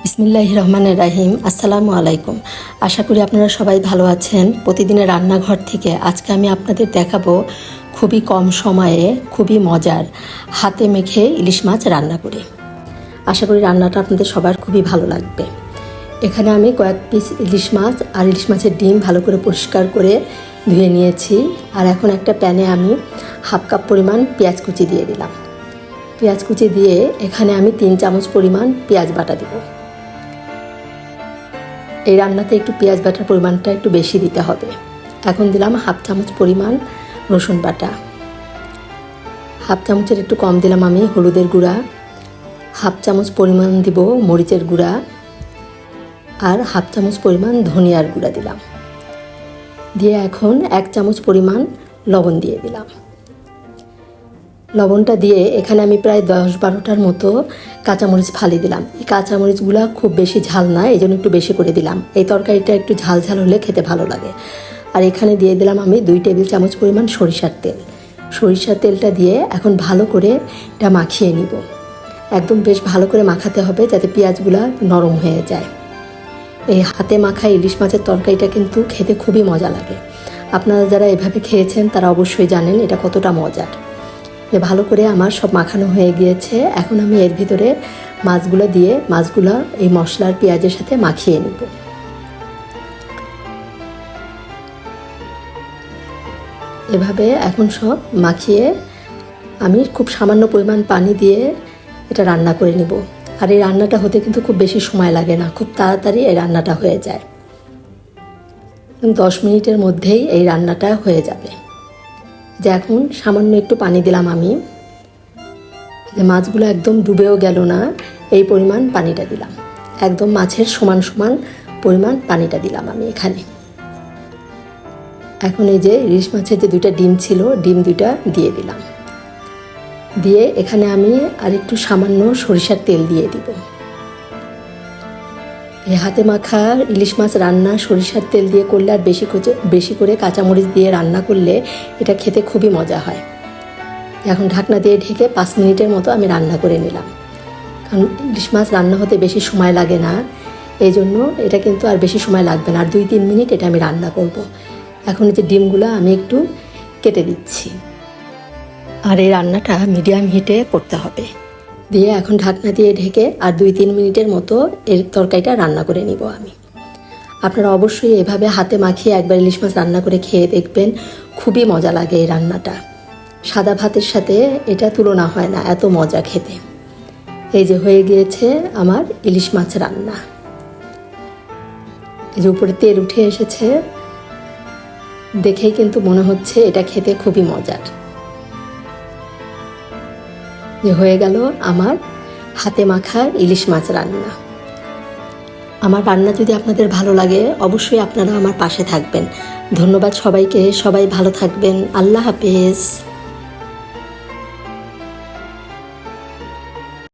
বিসমিল্লাহির রহমানির রহিম। আসসালামু আলাইকুম। আশা করি আপনারা সবাই ভালো আছেন। প্রতিদিনের রান্নাঘর থেকে আজকে আমি আপনাদের দেখাবো খুবই কম সময়ে খুবই মজার হাতে মেখে ইলিশ মাছ রান্না করি। আশা করি রান্নাটা আপনাদের সবার খুবই ভালো লাগবে। এখানে আমি কয়েক পিস ইলিশ মাছ আর ইলিশ মাছের ডিম ভালো করে পরিষ্কার করে ধুয়ে নিয়েছি। আর এখন একটা প্যানে আমি হাফ কাপ পরিমাণ পেঁয়াজ কুচি দিয়ে দিলাম। পেঁয়াজ কুচি দিয়ে এখানে আমি 3 চামচ পরিমাণ পেঁয়াজ বাটা দেব। এই রান্নাতে একটু পেঁয়াজ বাটার পরিমাণটা একটু বেশি দিতে হবে। এখন দিলাম হাফ চামচ পরিমাণ রসুন বাটা, হাফ চামচের একটু কম দিলাম আমি হলুদের গুঁড়া, হাফ চামচ পরিমাণ দিব মরিচের গুঁড়া, আর হাফ চামচ পরিমাণ ধনিয়ার গুঁড়া দিলাম। দিয়ে এখন 1 চামচ পরিমাণ লবণ দিয়ে দিলাম। লবণটা দিয়ে এখানে আমি প্রায় 10-12টার মতো কাঁচামরিচ ফালি দিলাম। এই কাঁচামরিচগুলো খুব বেশি ঝাল না, এই জন্য একটু বেশি করে দিলাম। এই তরকারিটা একটু ঝাল ঝাল হলে খেতে ভালো লাগে। আর এখানে দিয়ে দিলাম আমি 2 টেবিল চামচ পরিমাণ সরিষার তেল। সরিষার তেলটা দিয়ে এখন ভালো করে এটা মাখিয়ে নিব। একদম বেশ ভালো করে মাখাতে হবে যাতে পেঁয়াজগুলো নরম হয়ে যায়। এই হাতে মাখা ইলিশ মাছের তরকারিটা কিন্তু খেতে খুবই মজা লাগে। আপনারা যারা এভাবে খেয়েছেন তারা অবশ্যই জানেন এটা কতটা মজার। ভালো করে আমার সব মাখানো হয়ে গিয়েছে। এখন আমি এর ভিতরে মাছগুলো দিয়ে মাছগুলো এই মশলার পেঁয়াজের সাথে মাখিয়ে নিব। এভাবে এখন সব মাখিয়ে আমি খুব সামান্য পরিমাণ পানি দিয়ে এটা রান্না করে নিব। আর এই রান্নাটা হতে কিন্তু খুব বেশি সময় লাগে না, খুব তাড়াতাড়ি এই রান্নাটা হয়ে যায়। 10 মিনিটের মধ্যেই এই রান্নাটা হয়ে যাবে। যে এখন সামান্য একটু পানি দিলাম আমি, যে মাছগুলো একদম ডুবেও গেল না এই পরিমাণ পানিটা দিলাম। একদম মাছের সমান সমান পরিমাণ পানিটা দিলাম আমি এখানে। এখন এই যে ইলিশ মাছের যে 2টা ডিম ছিল, ডিম 2টা দিয়ে দিলাম। দিয়ে এখানে আমি আর একটু সামান্য সরিষার তেল দিয়ে দিব। এই হাতে মাখা ইলিশ মাছ রান্না সরিষার তেল দিয়ে করলে আর বেশি করে কাঁচামরিচ দিয়ে রান্না করলে এটা খেতে খুবই মজা হয়। এখন ঢাকনা দিয়ে ঢেকে 5 মিনিটের মতো আমি রান্না করে নিলাম। কারণ ইলিশ মাছ রান্না হতে বেশি সময় লাগে না, এই জন্য এটা কিন্তু আর বেশি সময় লাগবে না। আর 2-3 মিনিট এটা আমি রান্না করব। এখন এই যে ডিমগুলো আমি একটু কেটে দিচ্ছি। আর এই রান্নাটা মিডিয়াম হিটে করতে হবে। দিয়ে এখন ঢাকনা দিয়ে ঢেকে আর 2-3 মিনিটের মতো এর তরকারিটা রান্না করে নিব আমি। আপনারা অবশ্যই এভাবে হাতে মাখিয়ে একবার ইলিশ মাছ রান্না করে খেয়ে দেখবেন, খুবই মজা লাগে এই রান্নাটা। সাদা ভাতের সাথে এটা তুলনা হয় না, এত মজা খেতে। এই যে হয়ে গিয়েছে আমার ইলিশ মাছ রান্না। এই যে উপরে তেল উঠে এসেছে, দেখেই কিন্তু মনে হচ্ছে এটা খেতে খুবই মজার। যে হয়ে গেল আমার হাতে মাখা ইলিশ মাছ রান্না। আমার রান্না যদি আপনাদের ভালো লাগে অবশ্যই আপনারা আমার পাশে থাকবেন। ধন্যবাদ সবাইকে, সবাই ভালো থাকবেন। আল্লাহ হাফেজ।